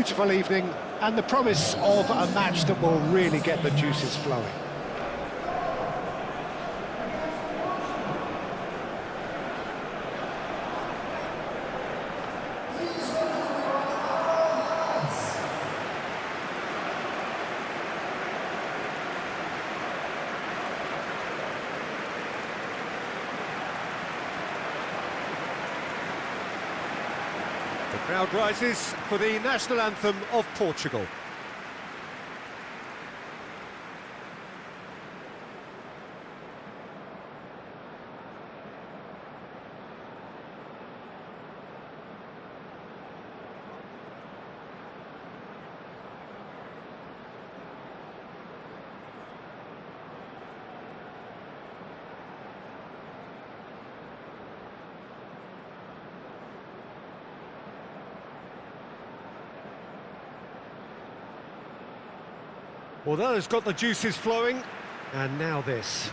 beautiful evening and the promise of a match that will really get the juices flowing. The crowd rises for the national anthem of Portugal. Well, that has got the juices flowing, and now this.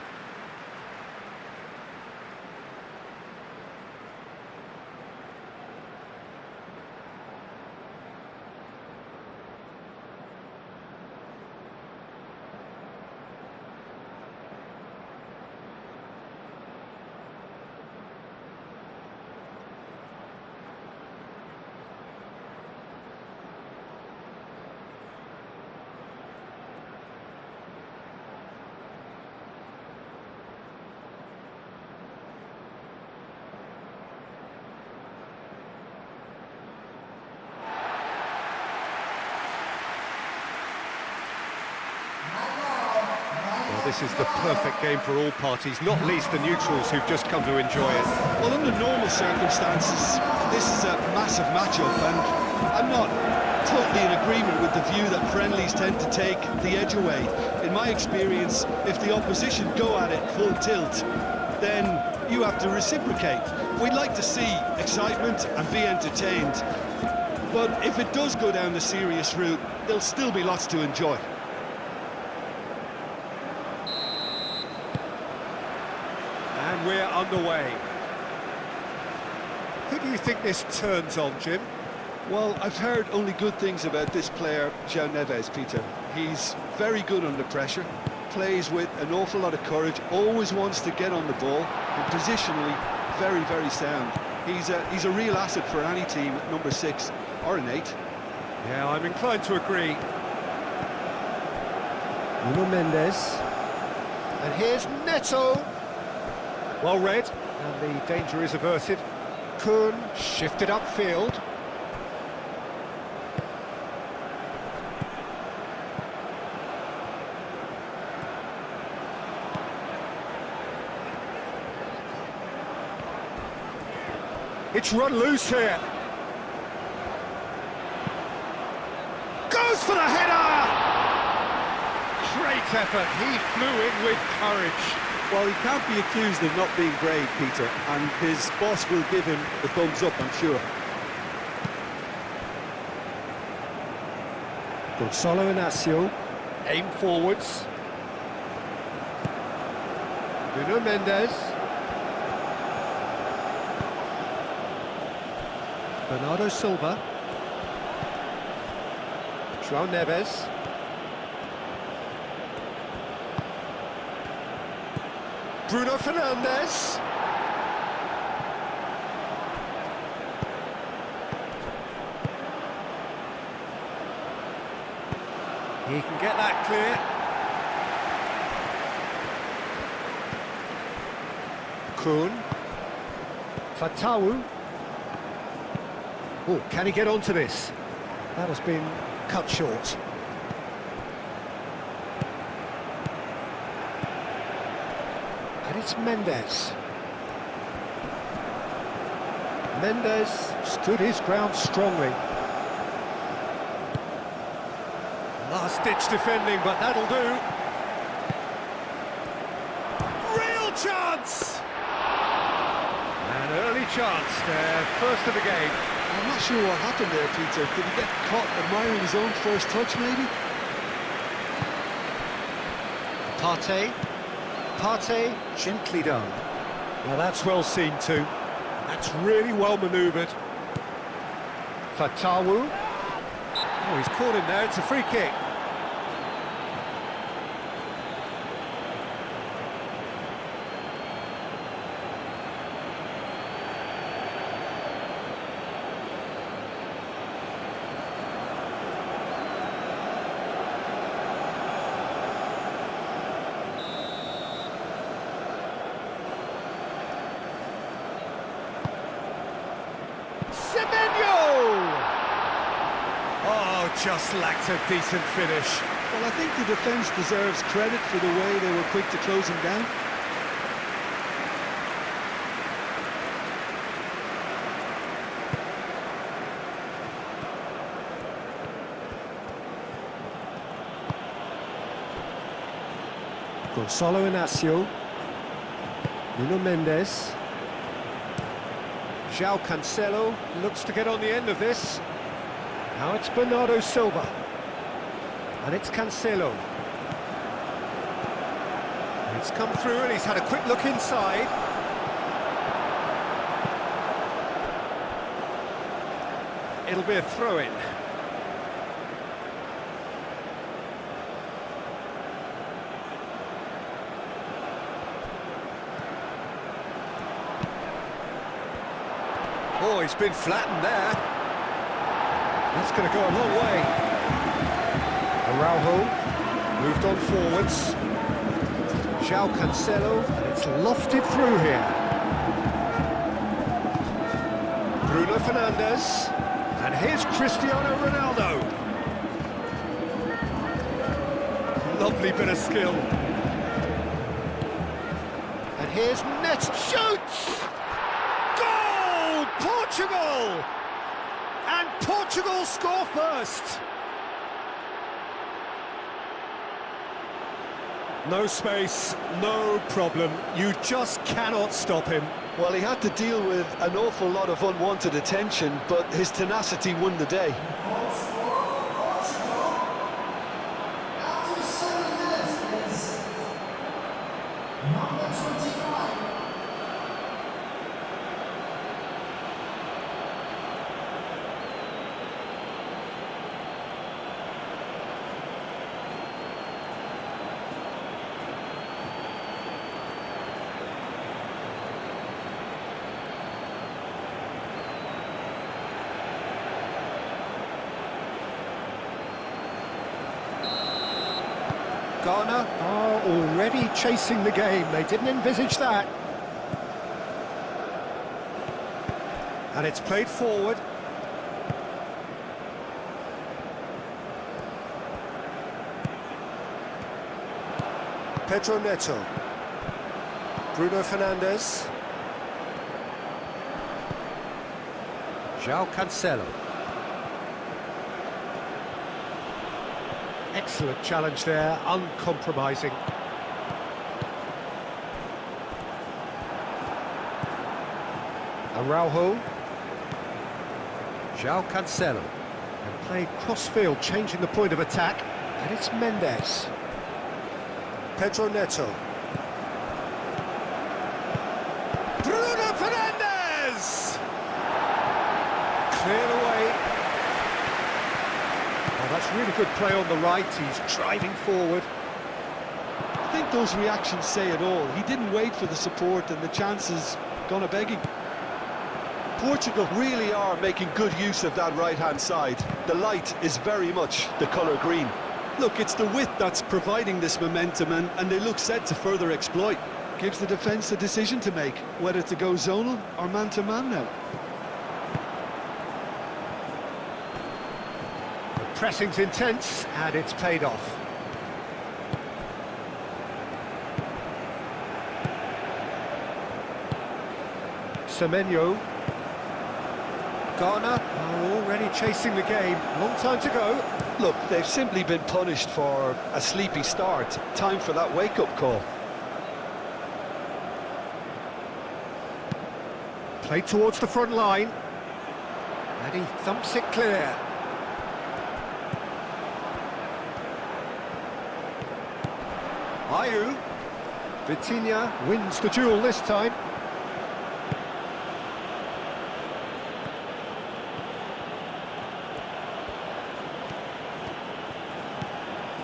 This is the perfect game for all parties, not least the neutrals who've just come to enjoy it. Well, under normal circumstances, this is a massive matchup, and I'm not totally in agreement with the view that friendlies tend to take the edge away. In my experience, if the opposition go at it full tilt, then you have to reciprocate. We'd like to see excitement and be entertained, but if it does go down the serious route, there'll still be lots to enjoy. And we're underway. Who do you think this turns on, Jim? Well, I've heard only good things about this player, João Neves, Peter. He's very good under pressure, plays with an awful lot of courage, always wants to get on the ball, and positionally, very, very sound. He's a real asset for any team at number 6 or an 8. Yeah, I'm inclined to agree. Nuno Mendes. And here's Neto. Well read, and the danger is averted. Kuhn shifted upfield. It's run loose here. Goes for the header! Great effort, he flew in with courage. Well, he can't be accused of not being brave, Peter, and his boss will give him the thumbs up, I'm sure. Gonçalo Inácio, aim forwards. Nuno Mendes. Bernardo Silva. João Neves. Bruno Fernandes. He can get that clear. Kuhn. Fatawu. Oh, can he get onto this? That has been cut short. And it's Mendes. Mendes stood his ground strongly. Last-ditch defending, but that'll do. Real chance! An early chance there, first of the game. I'm not sure what happened there, Peter. Did he get caught admiring his own first touch, maybe? Partey. Partey, gently done. Now that's well seen too. That's really well manoeuvred. Fatawu. Oh, he's caught him there, it's a free kick. Oh, just lacked a decent finish. Well, I think the defence deserves credit for the way they were quick to close him down. Gonzalo Inacio. Nuno Mendes. João Cancelo looks to get on the end of this. Now it's Bernardo Silva. And it's Cancelo. It's come through and he's had a quick look inside. It'll be a throw-in. Oh, he's been flattened there. That's going to go a long way. Araujo moved on forwards. João Cancelo, and it's lofted through here. Bruno Fernandes, and here's Cristiano Ronaldo. Lovely bit of skill. And here's Neto, shoots! Goal! Portugal! And Portugal score first. No space, no problem. You just cannot stop him. Well, he had to deal with an awful lot of unwanted attention, but his tenacity won the day. Ghana are already chasing the game. They didn't envisage that. And it's played forward. Pedro Neto. Bruno Fernandes. João Cancelo. Excellent challenge there, uncompromising. Araujo. João Cancelo. And played cross-field, changing the point of attack. And it's Mendes. Pedro Neto. Bruno Fernandes! Cleared away. Oh, that's really good play on the right. He's driving forward. I think those reactions say it all. He didn't wait for the support and the chances gone a-begging. Portugal really are making good use of that right-hand side. The light is very much the colour green. Look, it's the width that's providing this momentum, and they look set to further exploit. Gives the defence a decision to make, whether to go zonal or man-to-man now. The pressing's intense, and it's paid off. Semenyo. Ghana are already chasing the game. Long time to go. Look, they've simply been punished for a sleepy start. Time for that wake-up call. Played towards the front line. And he thumps it clear. Ayew. Vitinha wins the duel this time.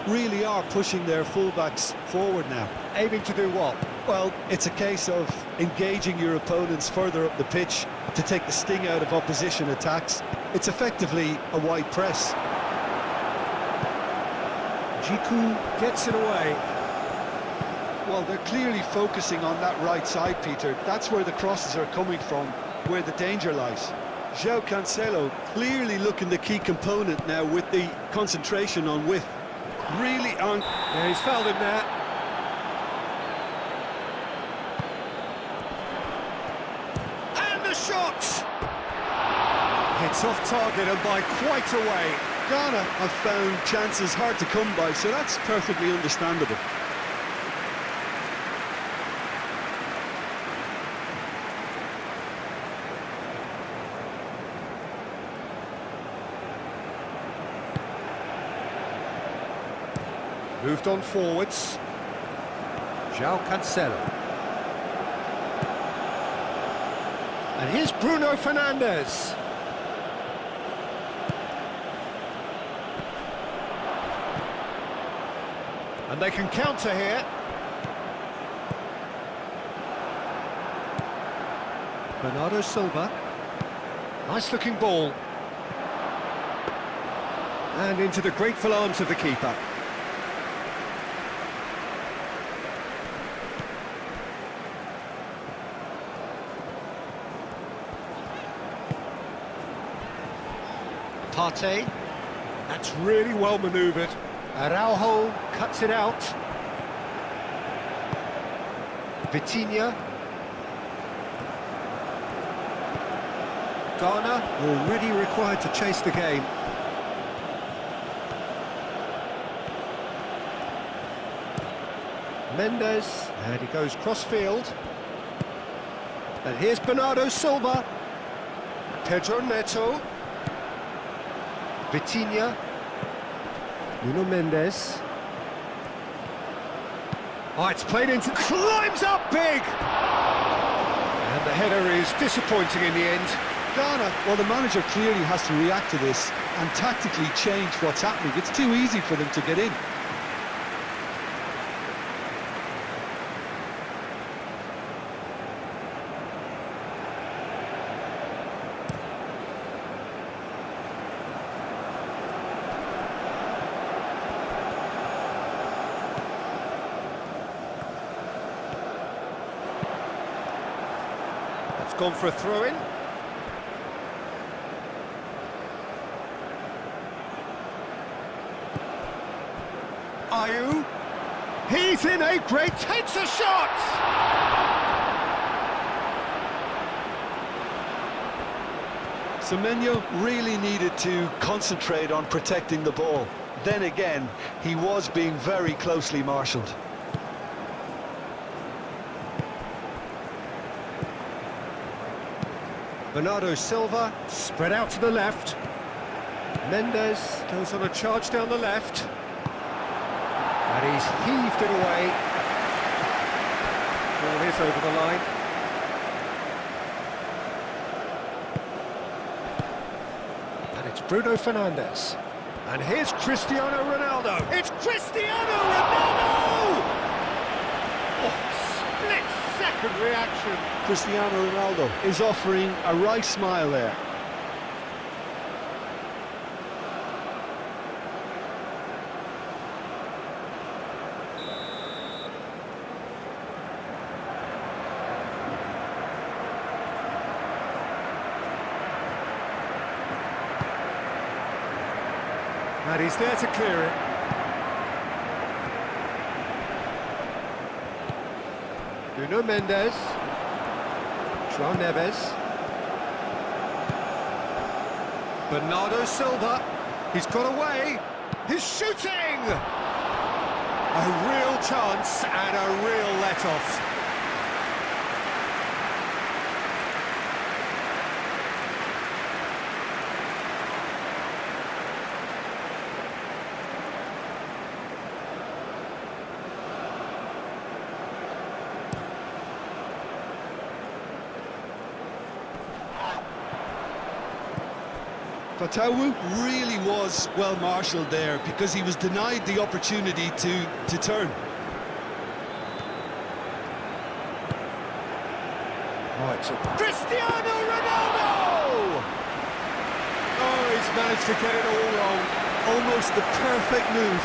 really are pushing their fullbacks forward now. Aiming to do what? Well, it's a case of engaging your opponents further up the pitch to take the sting out of opposition attacks. It's effectively a wide press. Jiku gets it away. Well, they're clearly focusing on that right side, Peter. That's where the crosses are coming from, where the danger lies. João Cancelo clearly looking the key component now with the concentration on width. Really on... Yeah, he's fouled him there. And the shot! Hits off target and by quite a way. Ghana have found chances hard to come by, so that's perfectly understandable. Moved on forwards. João Cancelo. And here's Bruno Fernandes. And they can counter here. Bernardo Silva. Nice looking ball. And into the grateful arms of the keeper. Partey. That's really well manoeuvred. Araujo cuts it out. Vitinha. Ghana already required to chase the game. Mendes, and he goes cross-field. And here's Bernardo Silva. Pedro Neto. Vitinha. Nuno Mendes. Oh, it's played into... Climbs up big! And the header is disappointing in the end. Ghana, well, the manager clearly has to react to this and tactically change what's happening. It's too easy for them to get in. It's gone for a throw-in. Ayew. He's in a great... Takes a shot! Semenyo really needed to concentrate on protecting the ball. Then again, he was being very closely marshalled. Bernardo Silva, spread out to the left. Mendes goes on a charge down the left. And he's heaved it away. Ball is over the line. And it's Bruno Fernandes. And here's Cristiano Ronaldo. It's Cristiano Ronaldo! Oh, split-second reaction. Cristiano Ronaldo is offering a right smile there. And he's there to clear it. Nuno Mendes. João Neves. Bernardo Silva. He's got away. He's shooting! A real chance and a real let-off. Fatawu really was well marshalled there because he was denied the opportunity to turn. Oh, it's a... Cristiano Ronaldo! Oh, he's managed to get it all wrong. Almost the perfect move.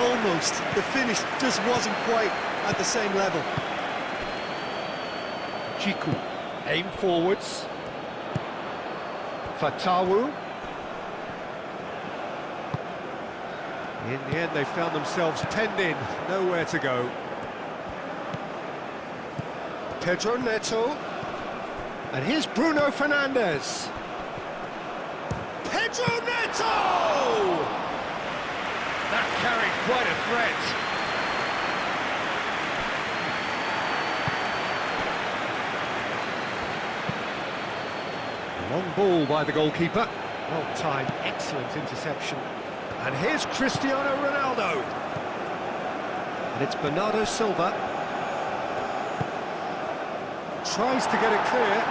Almost. The finish just wasn't quite at the same level. Jiku, aim forwards. Fatawu. In the end, they found themselves penned in, nowhere to go. Pedro Neto. And here's Bruno Fernandes. Pedro Neto! That carried quite a threat. Long ball by the goalkeeper. Well timed, excellent interception. And here's Cristiano Ronaldo. And it's Bernardo Silva. Tries to get it clear.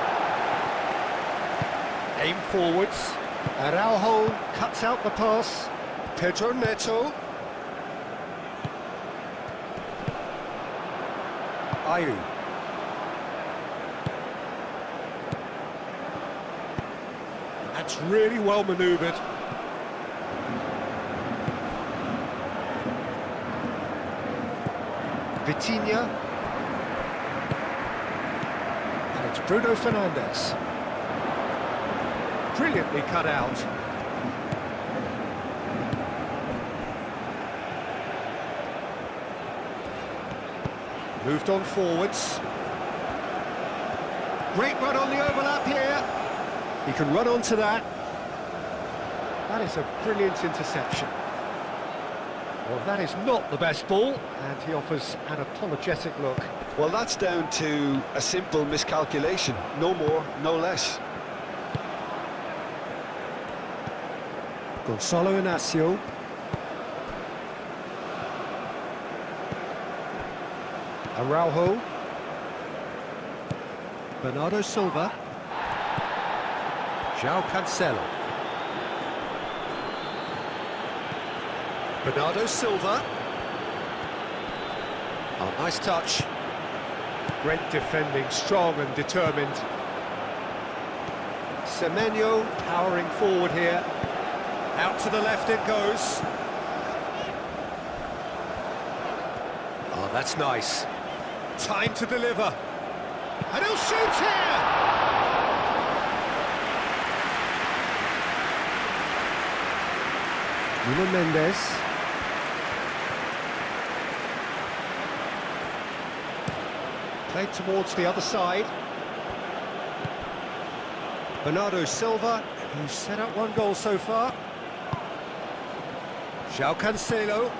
Aim forwards. Araujo cuts out the pass. Pedro Neto. Ayew. That's really well manoeuvred. Vitinha. And it's Bruno Fernandes. Brilliantly cut out. Moved on forwards. Great run on the overlap here. He can run onto that. That is a brilliant interception. Well, that is not the best ball, and he offers an apologetic look. Well, that's down to a simple miscalculation. No more, no less. Gonzalo Inacio. Araujo. Bernardo Silva. João Cancelo. Bernardo Silva. Oh, nice touch. Great defending, strong and determined. Semenyo powering forward here. Out to the left it goes. Oh, that's nice. Time to deliver. And he'll shoot here! Nuno Mendes. Played towards the other side. Bernardo Silva, who's set up one goal so far. João Cancelo.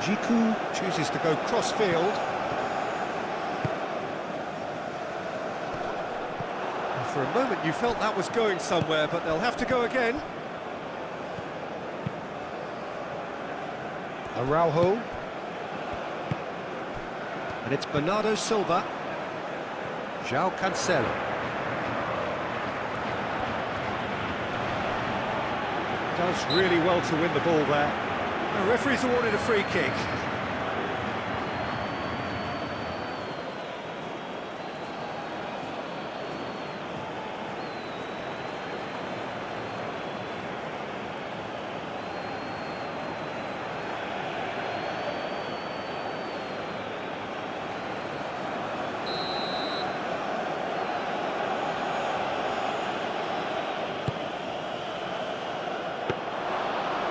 Jiku chooses to go cross-field. For a moment you felt that was going somewhere, but they'll have to go again. Araujo. And it's Bernardo Silva. João Cancelo. Does really well to win the ball there. The referee's awarded a free kick.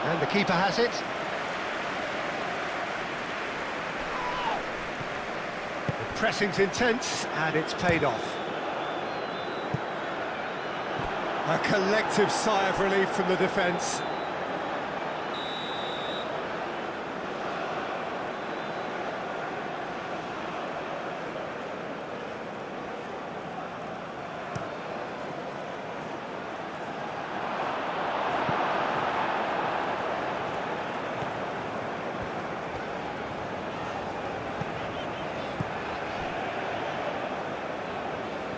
And the keeper has it. The pressing's intense, and it's paid off. A collective sigh of relief from the defence.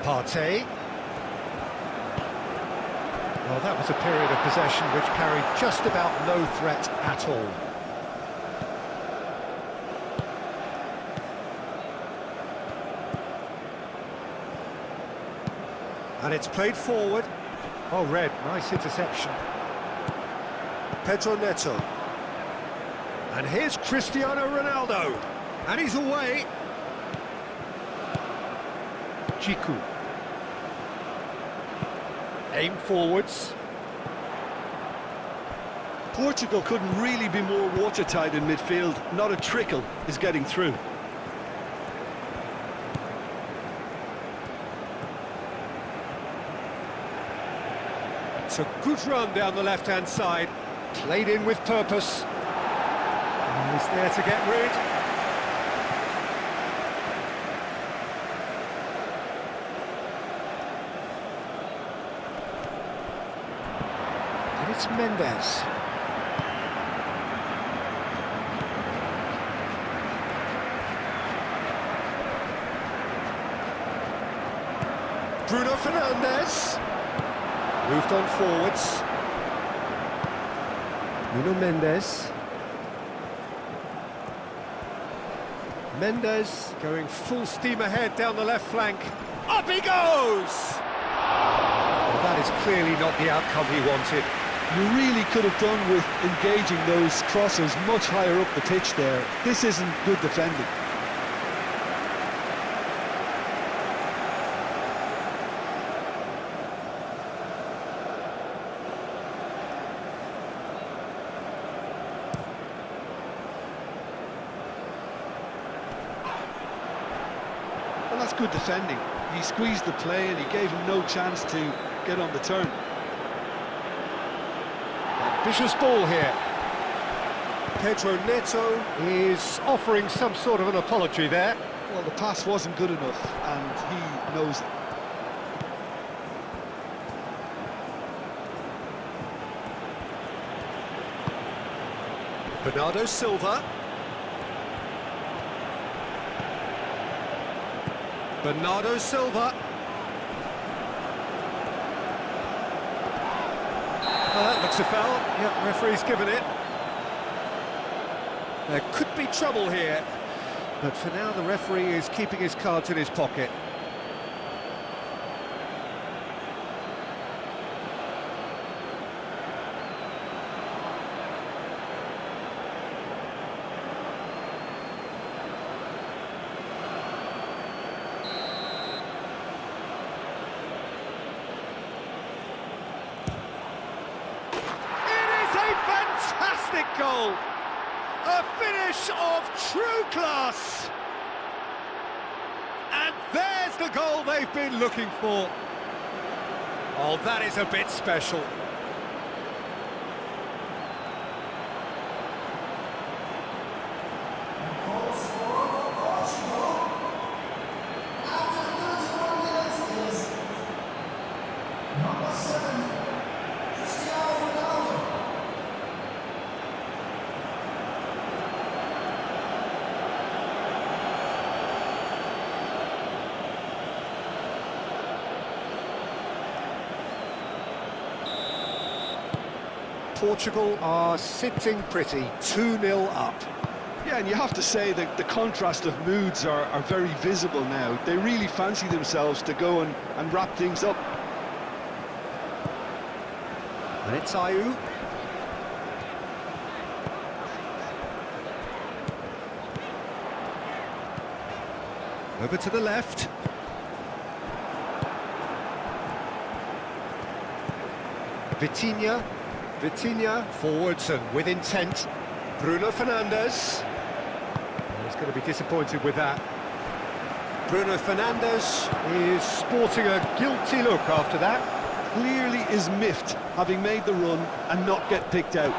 Partey. Well, that was a period of possession which carried just about no threat at all. And it's played forward. Oh, Red, nice interception. Pedro Neto. And here's Cristiano Ronaldo. And he's away. Jiku. Aim forwards. Portugal couldn't really be more watertight in midfield. Not a trickle is getting through. It's a good run down the left-hand side. Played in with purpose. And he's there to get rid. And it's Mendes. Bruno Fernandes. Moved on forwards. Nuno Mendes. Mendes going full steam ahead down the left flank. Up he goes! Well, that is clearly not the outcome he wanted. You really could have done with engaging those crosses much higher up the pitch there. This isn't good defending. Well, that's good defending. He squeezed the play and he gave him no chance to get on the turn. Vicious ball here. Pedro Neto is offering some sort of an apology there. Well, the pass wasn't good enough and he knows it. Bernardo Silva. Bernardo Silva. That looks a foul. Yep, referee's given it. There could be trouble here, but for now the referee is keeping his cards in his pocket. Fantastic goal! A finish of true class! And there's the goal they've been looking for. Oh, that is a bit special. Portugal are sitting pretty, 2-0 up. Yeah, and you have to say that the contrast of moods are very visible now. They really fancy themselves to go and wrap things up. And it's Ayew. Over to the left. Vitinha forwards and with intent. Bruno Fernandes. He's going to be disappointed with that. Bruno Fernandes is sporting a guilty look after that. Clearly is miffed, having made the run and not get picked out.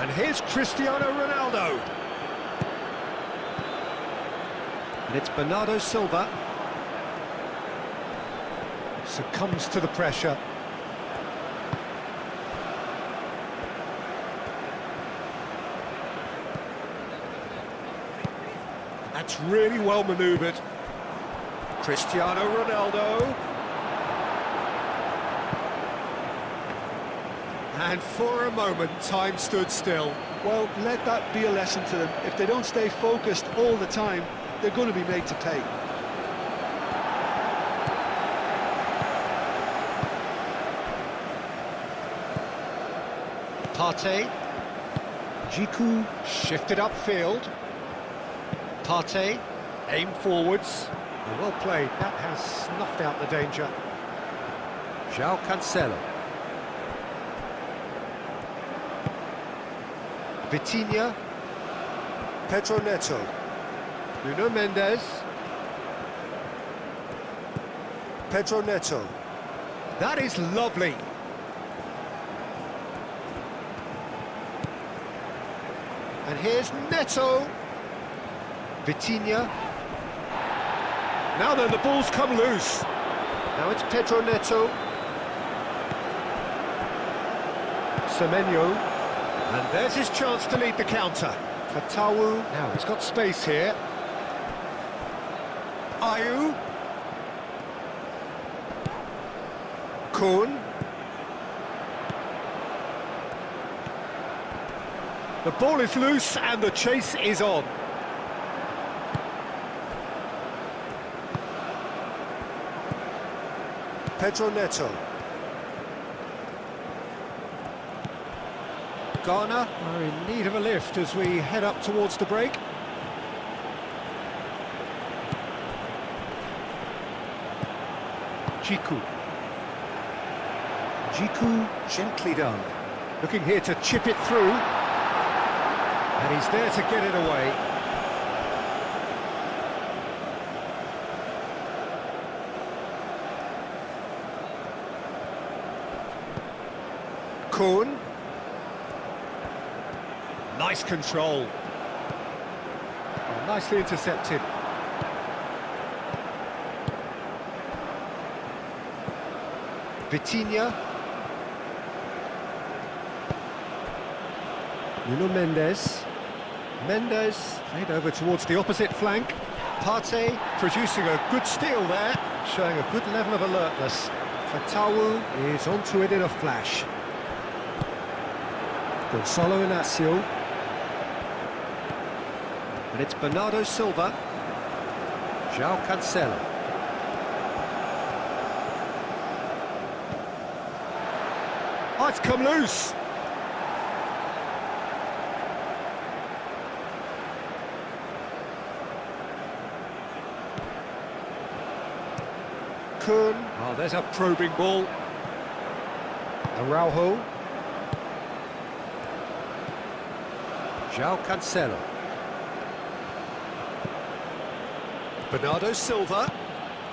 And here's Cristiano Ronaldo. And it's Bernardo Silva. Succumbs to the pressure. That's really well manoeuvred. Cristiano Ronaldo. And for a moment, time stood still. Well, let that be a lesson to them. If they don't stay focused all the time, they're going to be made to pay. Partey. Jiku shifted upfield. Partey, aim forwards. Well played, that has snuffed out the danger. João Cancelo. Vitinha. Pedro Neto. Nuno Mendes. Pedro Neto. That is lovely. And here's Neto. Vitinha. Now then, the ball's come loose. Now it's Pedro Neto. Semenyo. And there's his chance to lead the counter. Fatawu. Now he's got space here. Ayew. Kun. The ball is loose and the chase is on. Pedro Neto. Ghana are in need of a lift as we head up towards the break. Jiku. Jiku, gently done. Looking here to chip it through. And he's there to get it away. Kun. Nice control. Oh, nicely intercepted. Vitinha. Nuno Mendes. Mendes played over towards the opposite flank. Partey producing a good steal there, showing a good level of alertness. Fatawu is onto it in a flash. Gonzalo Inacio. And it's Bernardo Silva. João Cancelo. Oh, it's come loose. Kun. Oh, there's a probing ball. Araujo. João Cancelo. Bernardo Silva.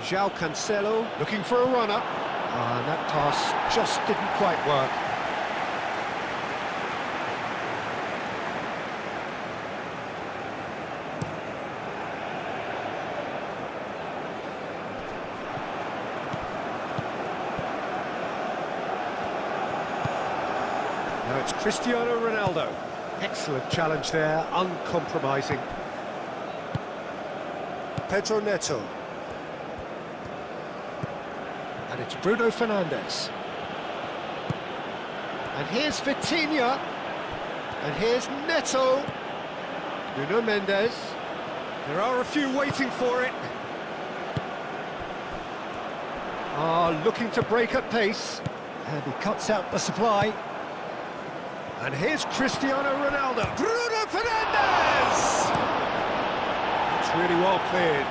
João Cancelo looking for a runner. And that pass just didn't quite work. Now it's Cristiano Ronaldo. Excellent challenge there, uncompromising. Pedro Neto. And it's Bruno Fernandes. And here's Vitinha. And here's Neto. Nuno Mendes. There are a few waiting for it. Looking to break at pace. And he cuts out the supply. And here's Cristiano Ronaldo. Bruno Fernandes! It's really well cleared.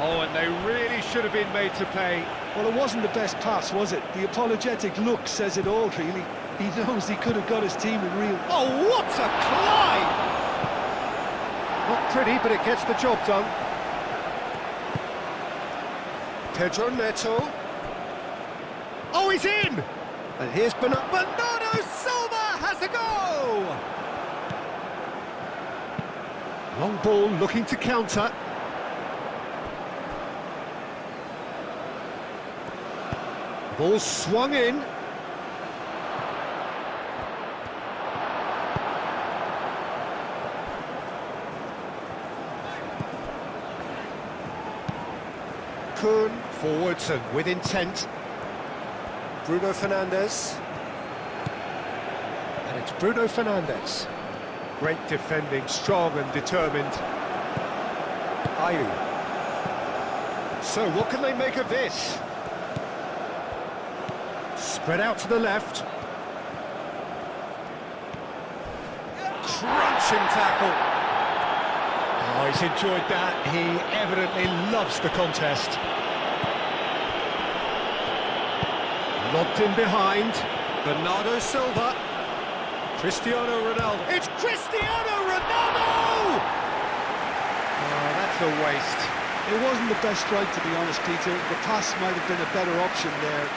Oh, and they really should have been made to pay. Well, it wasn't the best pass, was it? The apologetic look says it all, really. He knows he could have got his team in real... Oh, what a climb! Not pretty, but it gets the job done. Pedro Neto. Oh, he's in! And here's Bernardo Silva has a goal! Long ball looking to counter. Ball swung in. Kuhn, forwards and with intent. Bruno Fernandes. And it's Bruno Fernandes. Great defending, strong and determined. Ayew. So what can they make of this? Spread out to the left. Crunching tackle. Oh, he's enjoyed that. He evidently loves the contest. Lobbed in behind. Bernardo Silva. Cristiano Ronaldo. It's Cristiano Ronaldo! Oh, that's a waste. It wasn't the best strike, to be honest, Peter. The pass might have been a better option there.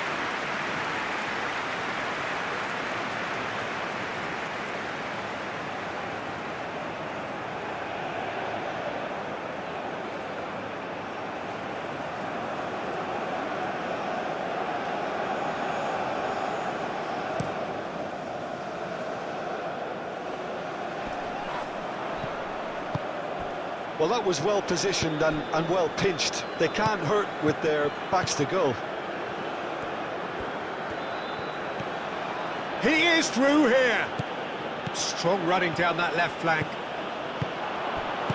Well, that was well positioned and well pinched. They can't hurt with their backs to goal. He is through here. Strong running down that left flank.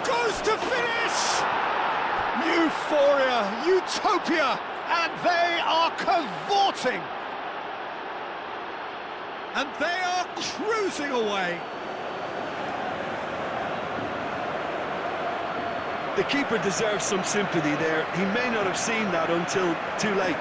Goes to finish! Euphoria, utopia, and they are cavorting. And they are cruising away. The keeper deserves some sympathy there. He may not have seen that until too late.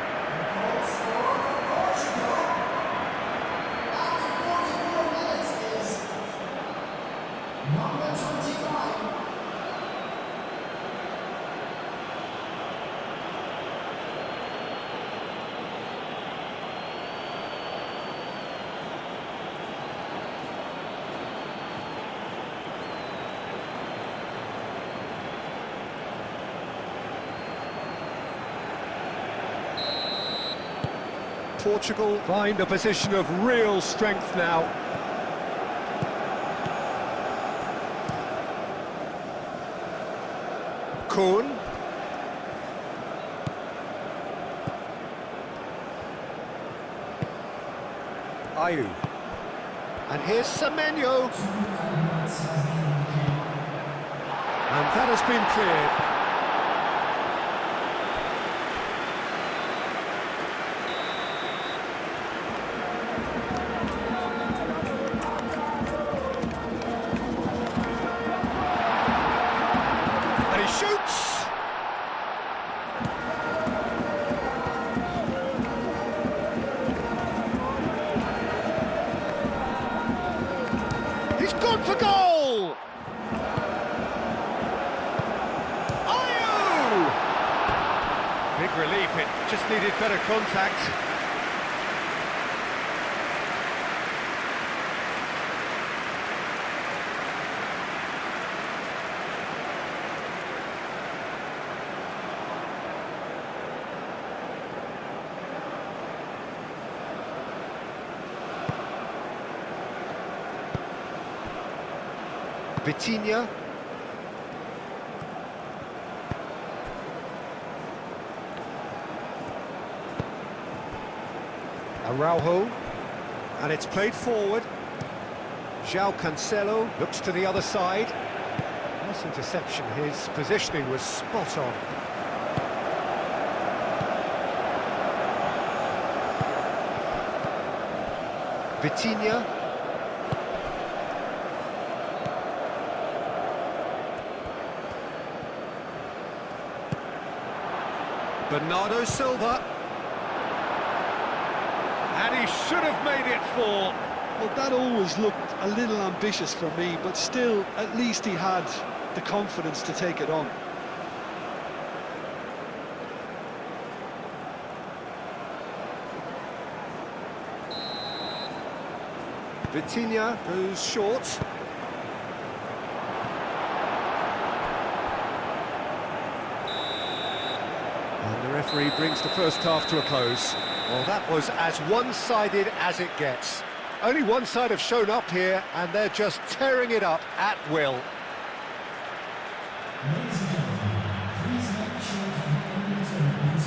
Portugal find a position of real strength now. Kuhn. Ayew. And here's Semenyo. And that has been cleared. Shoots! He's gone for goal! Ayew! Big relief, it just needed better contact. Vitinha. Araujo. And it's played forward. João Cancelo looks to the other side. Nice interception, his positioning was spot on. Vitinha. Bernardo Silva. And he should have made it 4. Well, that always looked a little ambitious for me, but still, at least he had the confidence to take it on. Vitinha goes short. And the referee brings the first half to a close. Well, that was as one-sided as it gets. Only one side have shown up here, and they're just tearing it up at will. Ladies and gentlemen, please make sure to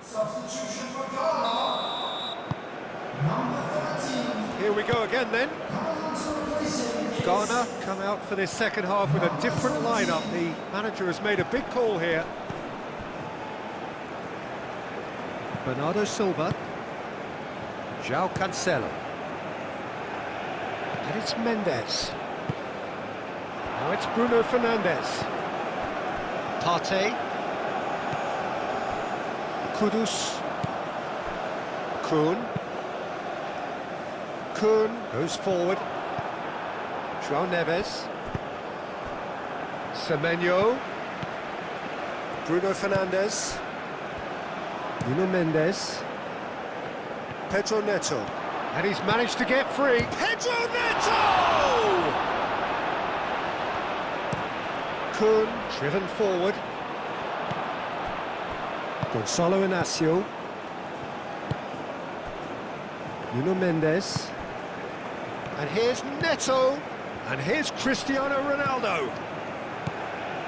Substitution for Ghana. Number 13. Here we go again then. Coming on to replace him. Ghana come out for this second half with a different lineup. The manager has made a big call here. Bernardo Silva. João Cancelo. And it's Mendes. Now it's Bruno Fernandes. Partey. Kudus. Kuhn. Kuhn goes forward. João Neves. Semenyo. Bruno Fernandes. Nuno Mendes. Pedro Neto. And he's managed to get free. Pedro Neto! Kuhn driven forward. Gonçalo Inácio. Nuno Mendes. And here's Neto. And here's Cristiano Ronaldo.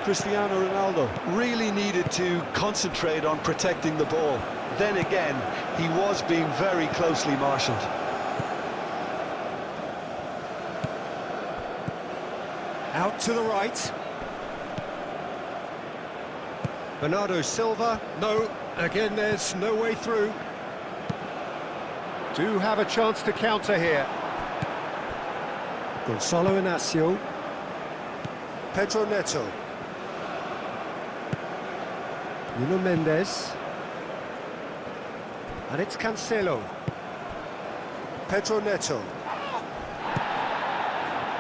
Cristiano Ronaldo really needed to concentrate on protecting the ball. Then again, he was being very closely marshalled. Out to the right. Bernardo Silva. No, again there's no way through. Do have a chance to counter here. Gonçalo Inácio. Pedro Neto. Nuno Mendes. And it's Cancelo. Pedro Neto.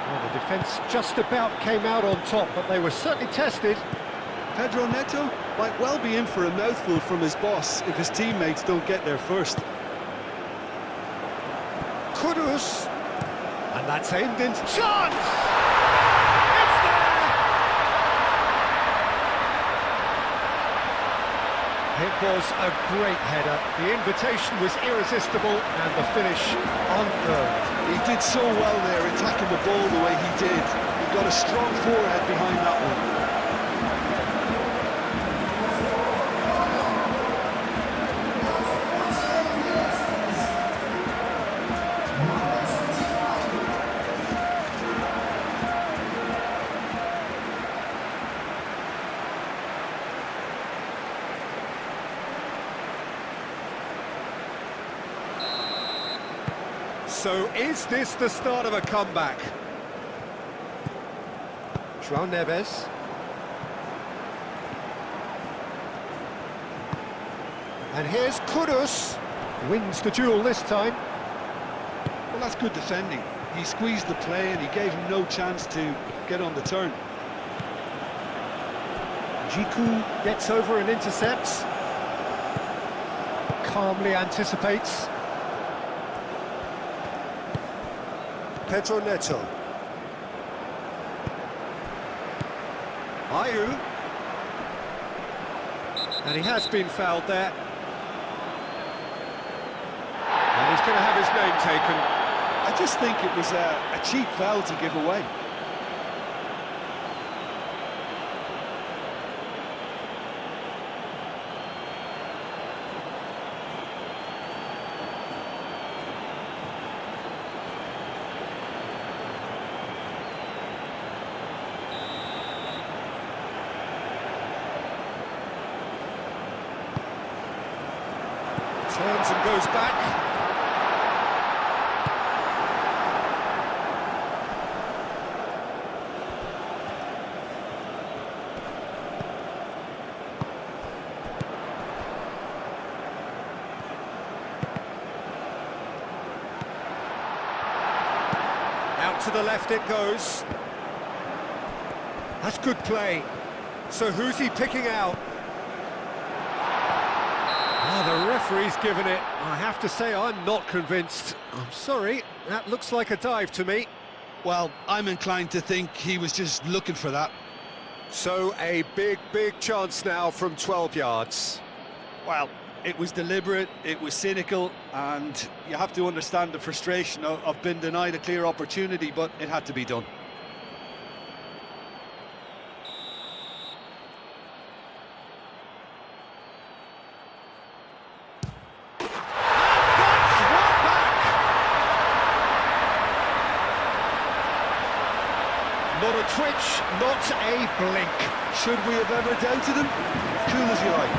Well, the defence just about came out on top, but they were certainly tested. Pedro Neto might well be in for a mouthful from his boss if his teammates don't get there first. Kudus. And that's aimed into chance! It's there! It was a great header. The invitation was irresistible and the finish unearned. He did so well there, attacking the ball the way he did. He got a strong forehead behind that one. So is this the start of a comeback? João Neves. And here's Kudus. Wins the duel this time. Well, that's good defending. He squeezed the play and he gave him no chance to get on the turn. Jiku gets over and intercepts. Calmly anticipates. Pedro Neto. Ayew. And he has been fouled there. And he's going to have his name taken. I just think it was a cheap foul to give away. Turns and goes back. Out to the left it goes. That's good play. So who's he picking out? The referee's given it. I have to say I'm not convinced. I'm sorry, that looks like a dive to me. Well, I'm inclined to think he was just looking for that. So a big chance now from 12 yards. Well, it was deliberate, it was cynical, and you have to understand the frustration of being denied a clear opportunity, but it had to be done. Not a twitch, not a blink. Should we have ever doubted him? Cool as you like.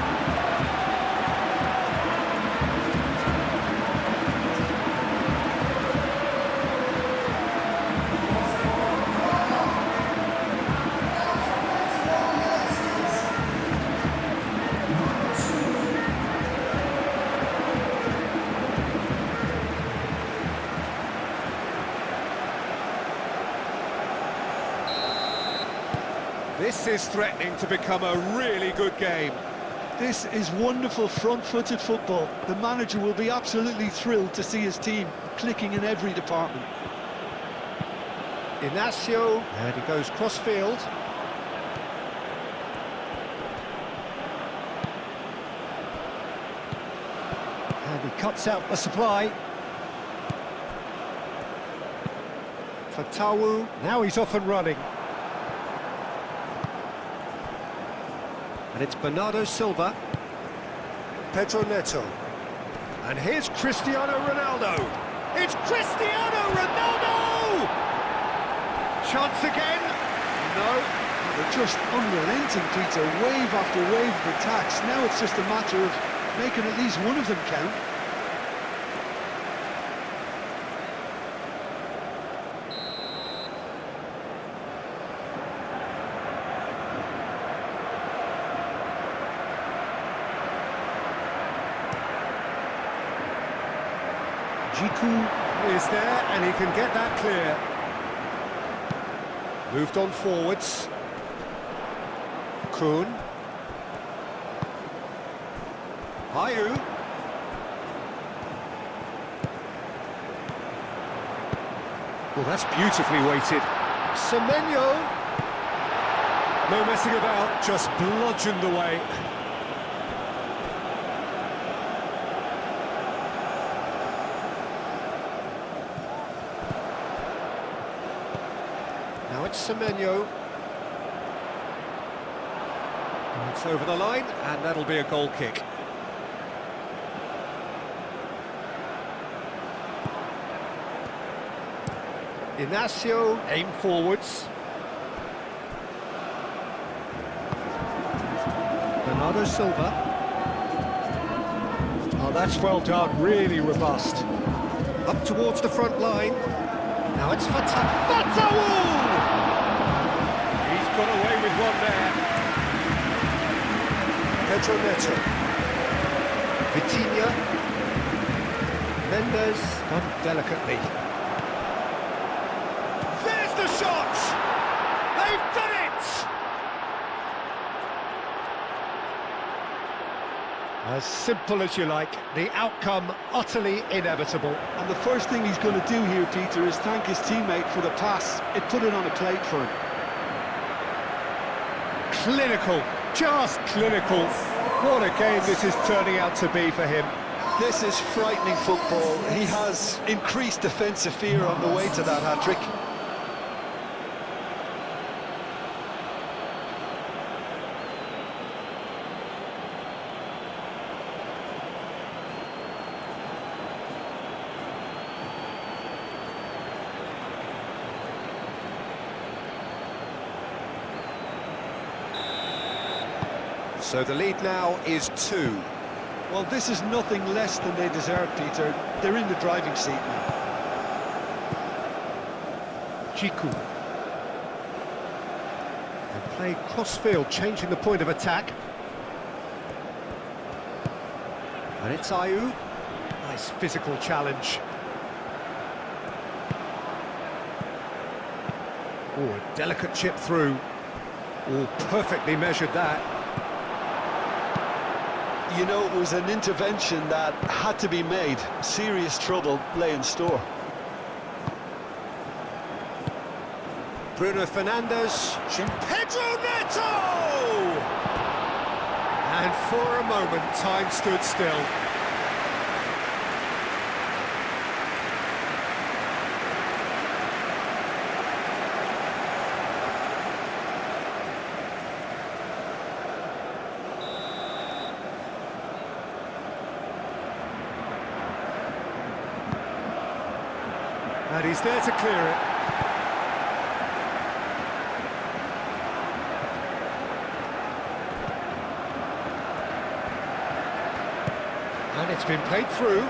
This is threatening to become a really good game. This is wonderful front-footed football. The manager will be absolutely thrilled to see his team clicking in every department. Inacio, and he goes cross-field. And he cuts out the supply. Fatawu, now he's off and running. And it's Bernardo Silva. Pedro Neto. And here's Cristiano Ronaldo. It's Cristiano Ronaldo! Chance again? No. They're just unrelenting, Peter. Wave after wave of attacks. Now it's just a matter of making at least one of them count. Jiku is there, and he can get that clear. Moved on forwards. Kuhn. Ayew. Well, that's beautifully weighted. Semenyo. No messing about, just bludgeoned away. Now it's Semenyo. It's over the line, and that'll be a goal kick. Inacio, aim forwards. Bernardo Silva. Oh, that's well done, really robust. Up towards the front line. Now it's Fatawu! He's got away with one there. Pedro Neto. Vitinha. Mendes, done delicately. There's the shot! They've done it! As simple as you like, the outcome utterly inevitable. And the first thing he's going to do here, Peter, is thank his teammate for the pass. It put it on a plate for him. Clinical, just clinical. What a game this is turning out to be for him. This is frightening football. He has increased defensive fear on the way to that hat-trick. So the lead now is 2. Well, this is nothing less than they deserve, Peter. They're in the driving seat now. Jiku. They play cross-field, changing the point of attack. And it's Ayew. Nice physical challenge. Oh, a delicate chip through. Oh, perfectly measured that. You know, it was an intervention that had to be made. Serious trouble lay in store. Bruno Fernandes. Pedro Neto! And for a moment, time stood still. And he's there to clear it. It's been played through.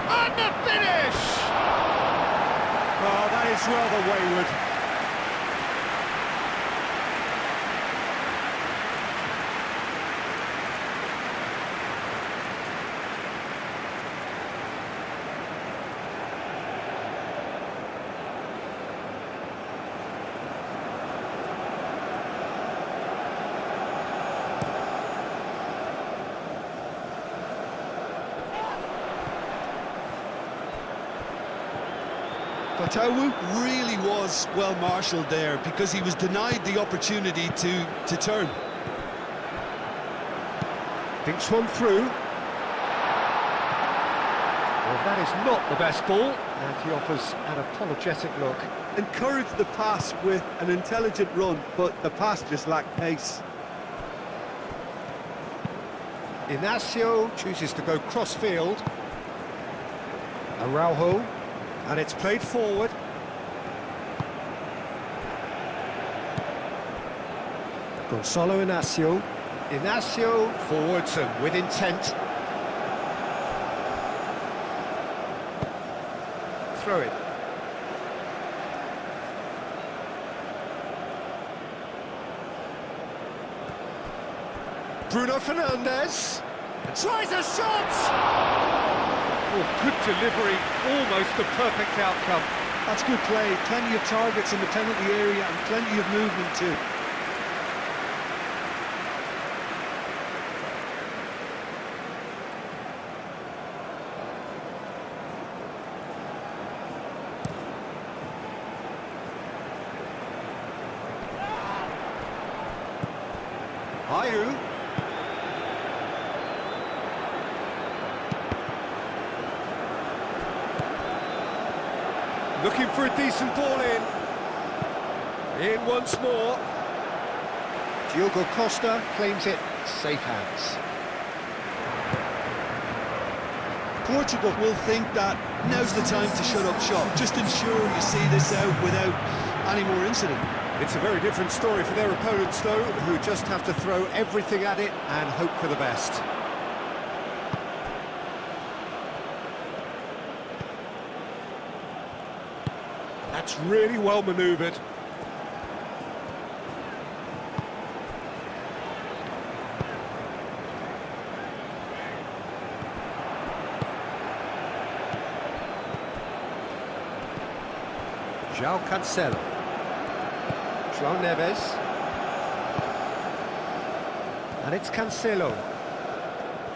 And the finish! Oh, that is rather wayward. Fatawu really was well marshalled there because he was denied the opportunity to turn. Thinks one through. Well, that is not the best ball, and he offers an apologetic look. Encouraged the pass with an intelligent run, but the pass just lacked pace. Inacio chooses to go cross-field. Araujo, and it's played forward. Gonzalo Inacio. Inacio forwards and with intent. Throw it. Bruno Fernandes tries a shot! Oh, good delivery, almost the perfect outcome. That's good play, plenty of targets in the penalty area and plenty of movement too. Ayew. Looking for a decent ball in. In once more. Diogo Costa claims it. Safe hands. Portugal will think that now's the time to shut up shop. Just ensure you see this out without any more incident. It's a very different story for their opponents, though, who just have to throw everything at it and hope for the best. That's really well manoeuvred. João Cancelo. João Neves. And it's Cancelo.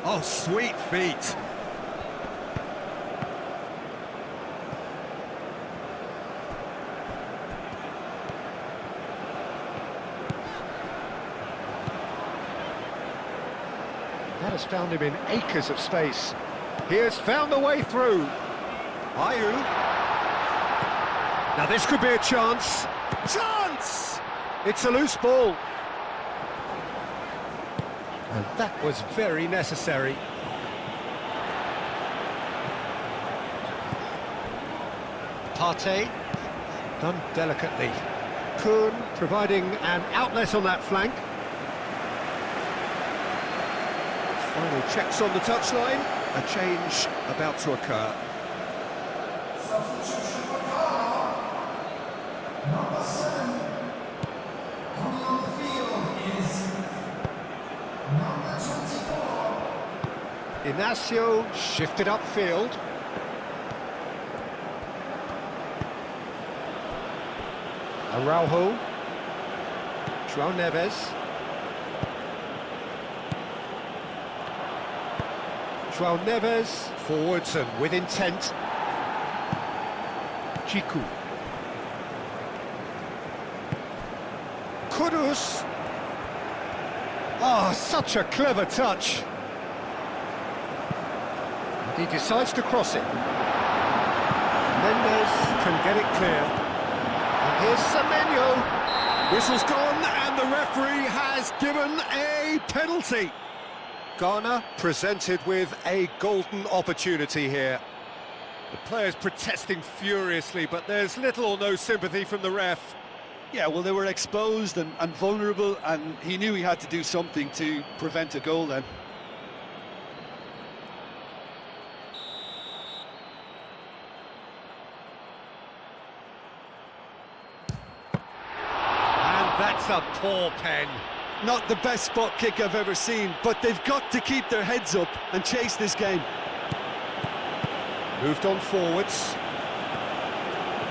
Oh, sweet feet. That has found him in acres of space. He has found the way through. Ayew. Now this could be a chance. Chance! It's a loose ball. And that was very necessary. Partey, done delicately. Kuhn providing an outlet on that flank. Final checks on the touchline. A change about to occur. Substitution for Ghana. Number 7. Coming on the field is number 24. Inacio shifted upfield. Araujo. João Neves. João Neves, forwards and with intent. Chiku. Kudus. Oh, such a clever touch. And he decides to cross it. Mendes can get it clear. And here's Semenyo. Whistle's gone and the referee has given a penalty. Ghana presented with a golden opportunity here. The players protesting furiously, but there's little or no sympathy from the ref. Yeah, well, they were exposed and vulnerable, and he knew he had to do something to prevent a goal then. That's a poor pen. Not the best spot kick I've ever seen, but they've got to keep their heads up and chase this game. Moved on forwards.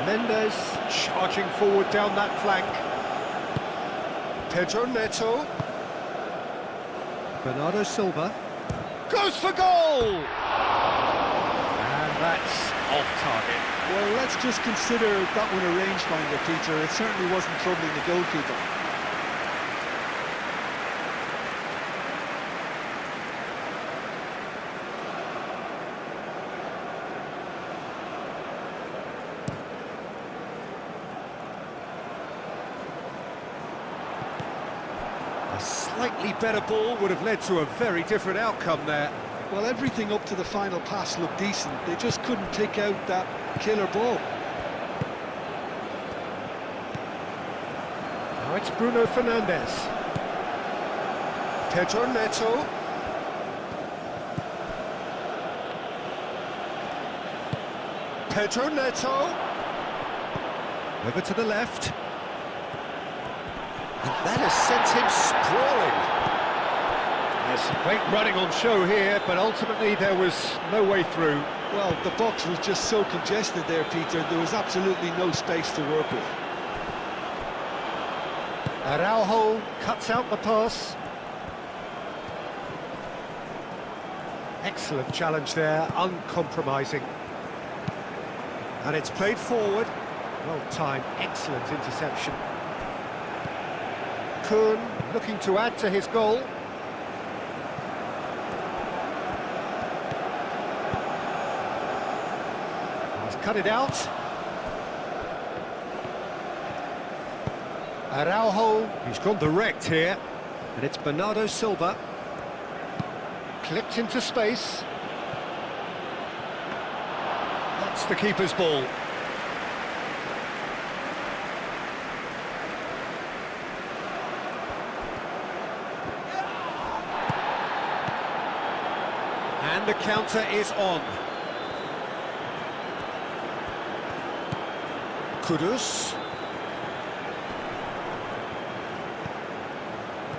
Mendes charging forward down that flank. Pedro Neto. Bernardo Silva. Goes for goal! And that's off target. Well, let's just consider that one a rangefinder, Peter. It certainly wasn't troubling the goalkeeper. A slightly better ball would have led to a very different outcome there. Well, everything up to the final pass looked decent. They just couldn't pick out that killer ball. Now it's Bruno Fernandes. Pedro Neto. Pedro Neto. Over to the left. And that has sent him sprawling. There's some great running on show here, but ultimately there was no way through. Well, the box was just so congested there, Peter. There was absolutely no space to work with. Araujo cuts out the pass. Excellent challenge there, uncompromising. And it's played forward. Well timed, excellent interception. Kuhn looking to add to his goal. He's cut it out. Araujo, he's gone direct here. And it's Bernardo Silva. Clipped into space. That's the keeper's ball. And the counter is on. Kudus.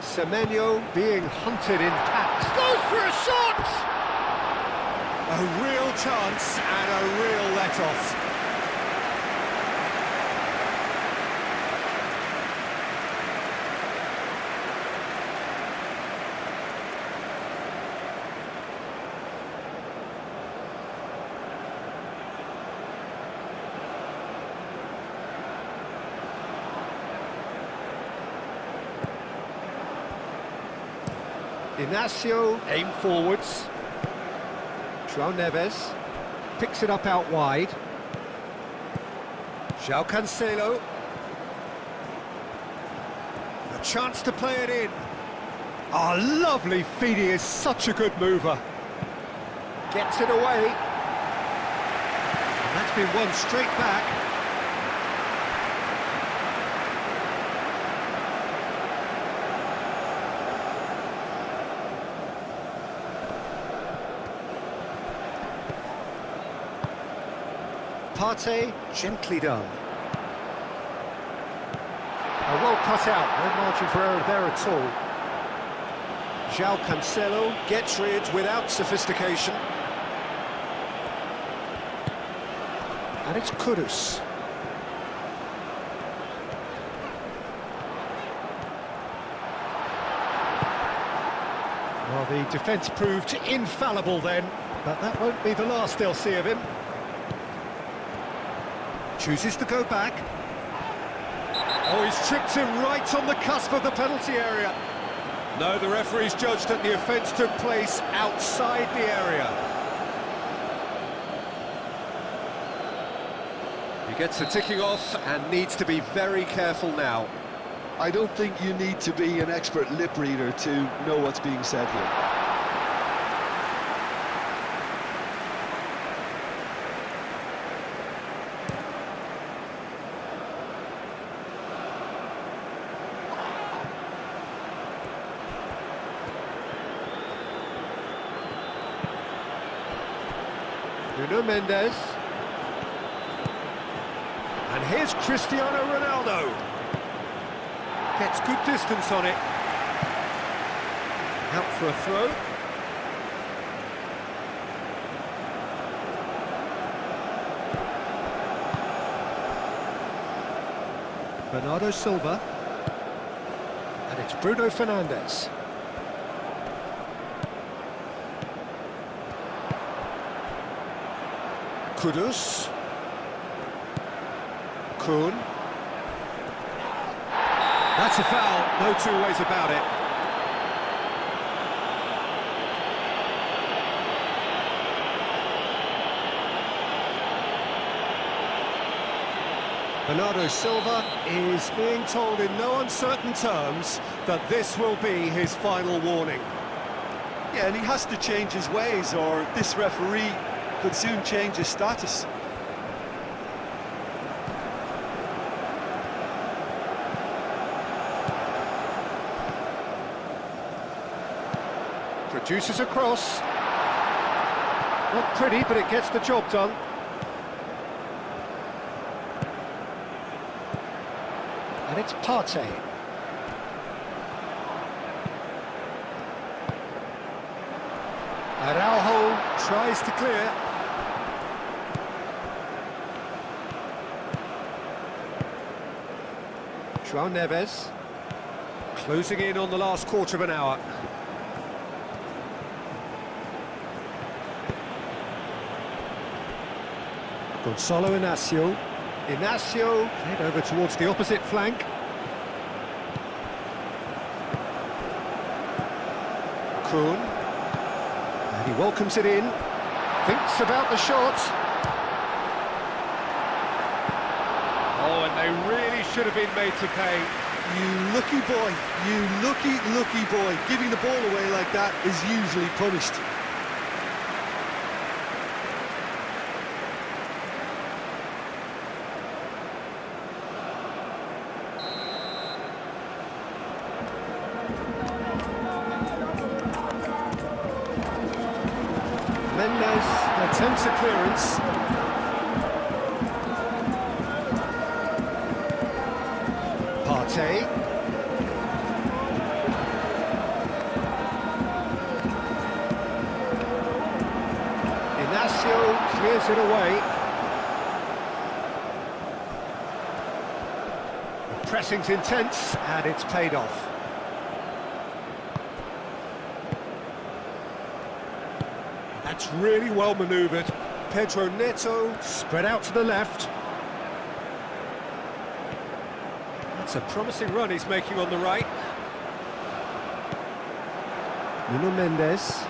Semenyo being hunted in packs. Goes for a shot! A real chance and a real let-off. Inacio aim forwards. João Neves picks it up out wide. João Cancelo. A chance to play it in. Oh, lovely feed, he is such a good mover. Gets it away. And that's been won straight back. Partey, gently done. Well cut out, no margin for error there at all. João Cancelo gets rid without sophistication. And it's Kudus. Well, the defence proved infallible then, but that won't be the last they'll see of him. Chooses to go back. Oh, he's tripped him right on the cusp of the penalty area. No, the referee's judged that the offence took place outside the area. He gets a ticking off and needs to be very careful now. I don't think you need to be an expert lip reader to know what's being said here. Nuno Mendes. And here's Cristiano Ronaldo. Gets good distance on it. Out for a throw. Bernardo Silva. And it's Bruno Fernandes. Kudus. Kuhn. That's a foul, no two ways about it. Bernardo Silva is being told in no uncertain terms that this will be his final warning. Yeah, and he has to change his ways, or this referee could soon change his status. Produces a cross. Not pretty, but it gets the job done. And it's Partey. Araujo tries to clear. João Neves. Closing in on the last quarter of an hour. Gonzalo Inacio. Inacio head over towards the opposite flank. Kuhn. And he welcomes it in. Thinks about the shot. Oh, and they really should have been made to pay. You lucky boy, you lucky boy. Giving the ball away like that is usually punished. Mendes attempts a clearance. Partey. Inacio clears it away. The pressing's intense and it's paid off. That's really well manoeuvred. Pedro Neto spread out to the left. That's a promising run he's making on the right. Nuno Mendes.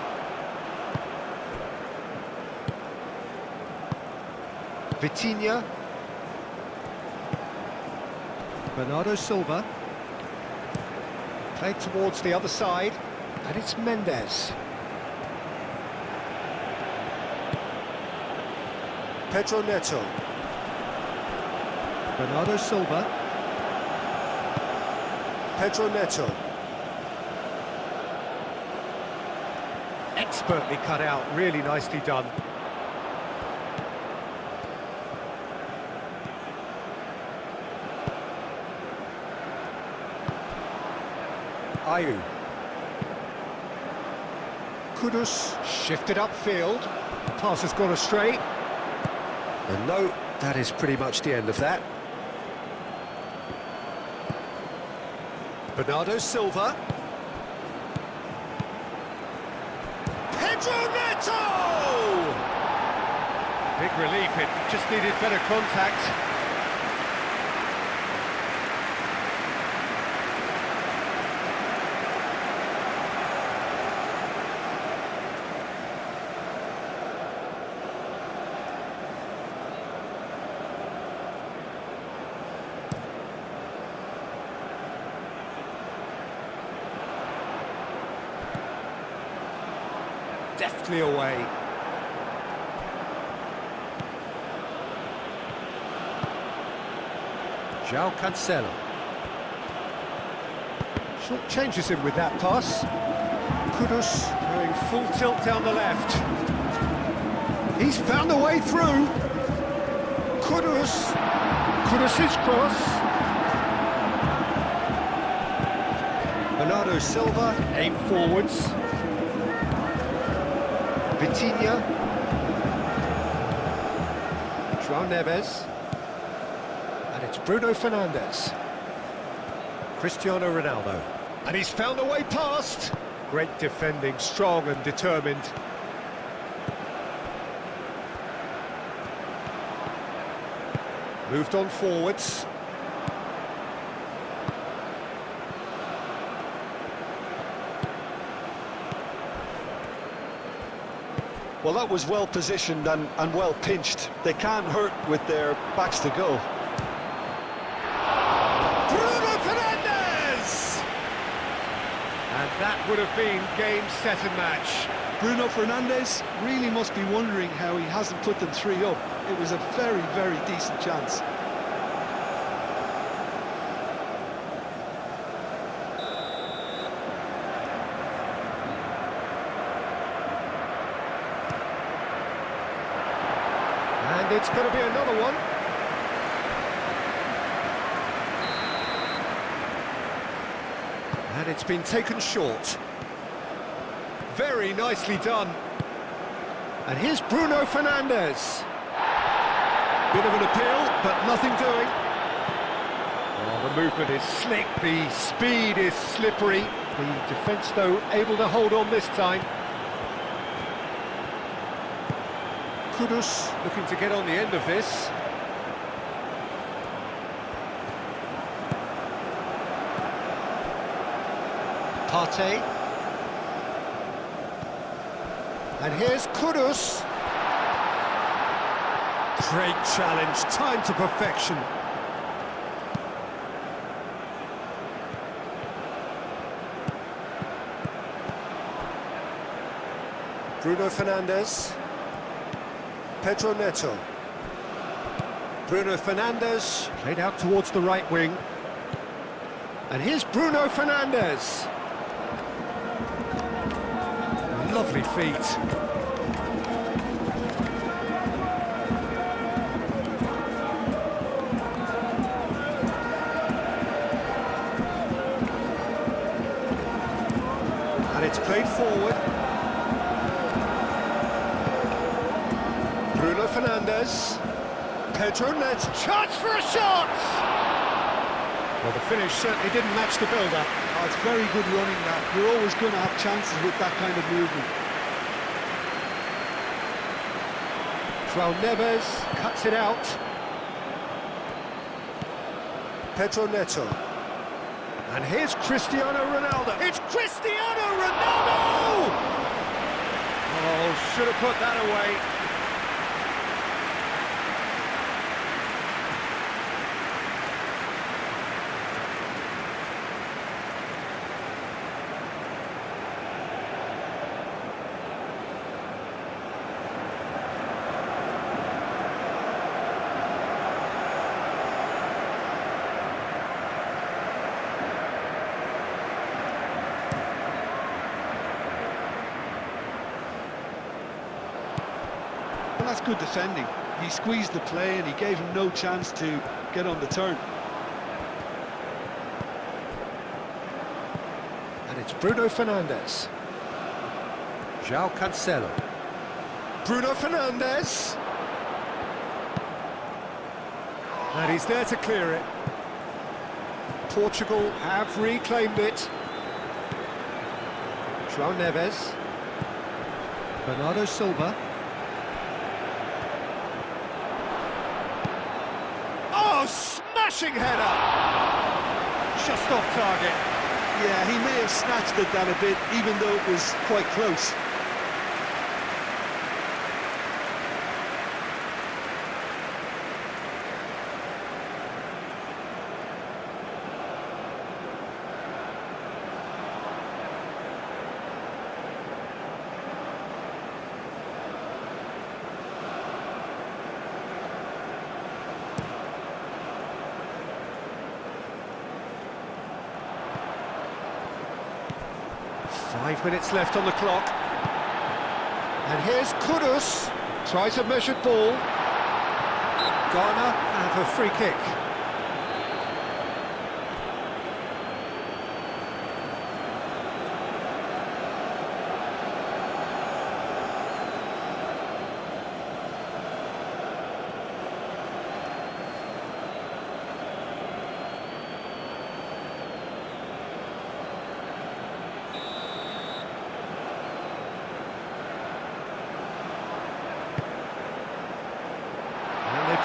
Vitinha. Bernardo Silva. Played towards the other side. And it's Mendes. Pedro Neto. Bernardo Silva. Pedro Neto. Expertly cut out, really nicely done. Ayew. Kudus shifted upfield. The pass has gone astray. And no, that is pretty much the end of that. Bernardo Silva. Pedro Neto! Big relief, it just needed better contact. Deftly away. João Cancelo. Short changes him with that pass. Kudus Going full tilt down the left. He's found a way through. Kudus's cross. Bernardo Silva, aim forwards. Vitinha. João Neves. And it's Bruno Fernandes. Cristiano Ronaldo. And he's found a way past. Great defending, strong and determined. Moved on forwards. Well, that was well positioned and well pinched. They can't hurt with their backs to goal. Bruno Fernandes! And that would have been game, set and match. Bruno Fernandes really must be wondering how he hasn't put them 3 up. It was a very, very decent chance. And it's going to be another one. And it's been taken short. Very nicely done. And here's Bruno Fernandes. Bit of an appeal, but nothing doing. Oh, the movement is slick, the speed is slippery. The defence, though, able to hold on this time. Kudus looking to get on the end of this. Partey. And here's Kudus. Great challenge, time to perfection. Bruno Fernandes. Pedro Neto. Bruno Fernandes, played out towards the right wing. And here's Bruno Fernandes. Lovely feet. And it's played forward. Bruno Fernandes. Pedro Neto. Chance for a shot! Well, the finish certainly didn't match the build-up. Oh, it's very good running that. You're always going to have chances with that kind of movement. João Neves cuts it out. Pedro Neto. And here's Cristiano Ronaldo. It's Cristiano Ronaldo! Oh, should have put that away. Well, that's good defending. He squeezed the play and he gave him no chance to get on the turn. And it's Bruno Fernandes. João Cancelo. Bruno Fernandes. And he's there to clear it. Portugal have reclaimed it. João Neves. Bernardo Silva. Oh, smashing header! Just off target. Yeah, he may have snatched at that a bit, even though it was quite close. Five minutes left on the clock. And here's Kudus. Tries a measured ball. Ghana have a free kick.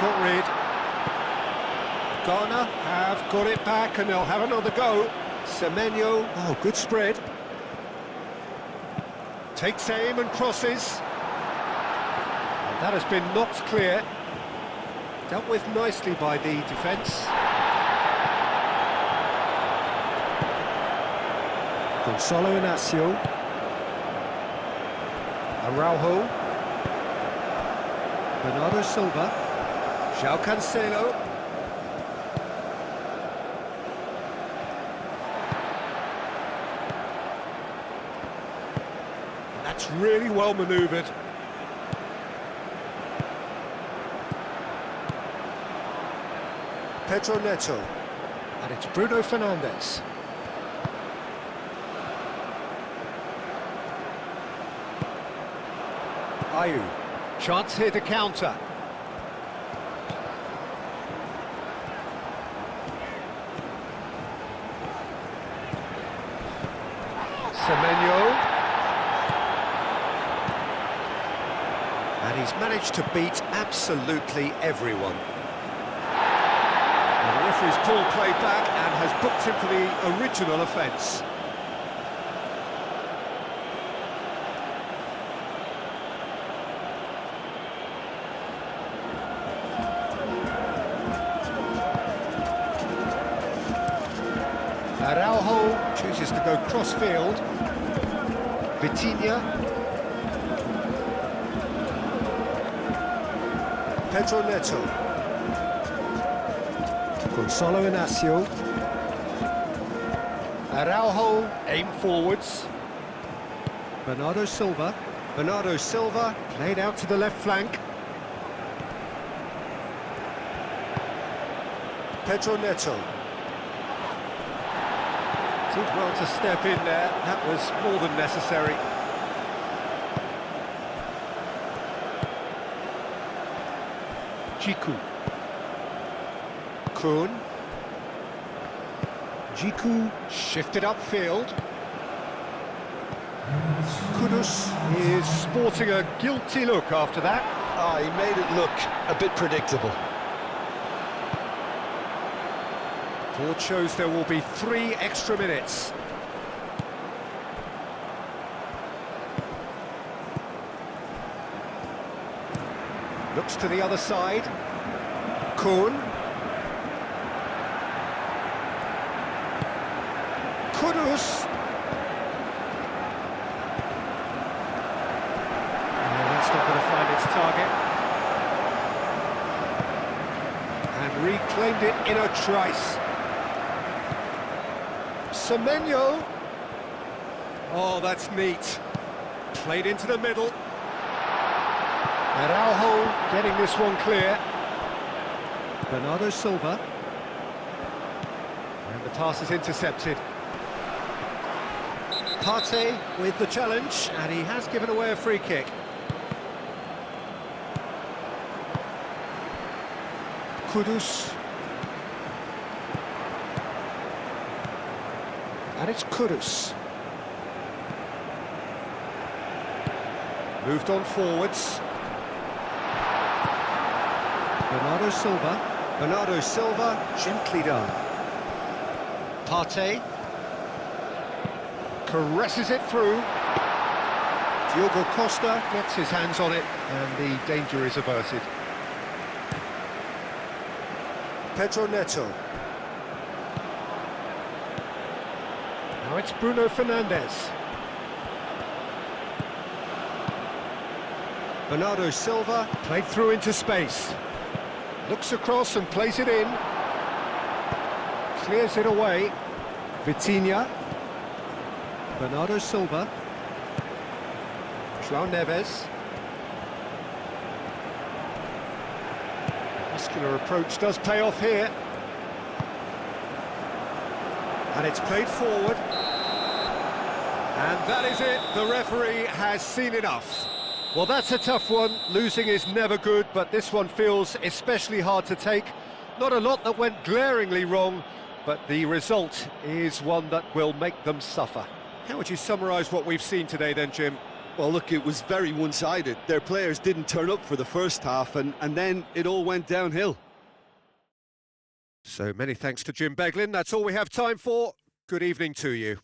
got rid. Ghana have got it back and they'll have another go. Semenyo, oh, good spread. Takes aim and crosses. And that has been knocked clear. Dealt with nicely by the defence. Gonzalo Inacio. Araujo. Bernardo Silva. João Cancelo. That's really well manoeuvred. Pedro Neto. And it's Bruno Fernandes. Ayew. Chance here to counter. Semenyo. And he's managed to beat absolutely everyone. The referee's pulled play back and has booked him for the original offence. Araujo chooses to go cross-field. Vitinha. Pedro Neto. Gonzalo Inacio. Araujo, aim forwards. Bernardo Silva. Bernardo Silva, played out to the left flank. Pedro Neto. Did well to step in there, that was more than necessary. Jiku. Kuhn. Jiku shifted upfield. Kudus is sporting a guilty look after that. He made it look a bit predictable. Board shows there will be 3 extra minutes. Looks to the other side. Kuhn. Kudus. That's not going to find its target. And reclaimed it in a trice. Semenyo. Oh, that's neat. Played into the middle. Araujo getting this one clear. Bernardo Silva. And the pass is intercepted. Partey with the challenge, and he has given away a free kick. Kudus. And it's Kudus. Moved on forwards. Bernardo Silva. Bernardo Silva, gently done. Partey. Caresses it through. Diogo Costa gets his hands on it, and the danger is averted. Pedro Neto. Now it's Bruno Fernandes. Bernardo Silva played through into space. Looks across and plays it in. Clears it away. Vitinha. Bernardo Silva. João Neves. Muscular approach does pay off here. And it's played forward. And that is it. The referee has seen enough. Well, that's a tough one. Losing is never good, but this one feels especially hard to take. Not a lot that went glaringly wrong, but the result is one that will make them suffer. How would you summarise what we've seen today then, Jim? Well, look, it was very one-sided. Their players didn't turn up for the first half, and then it all went downhill. So many thanks to Jim Beglin. That's all we have time for. Good evening to you.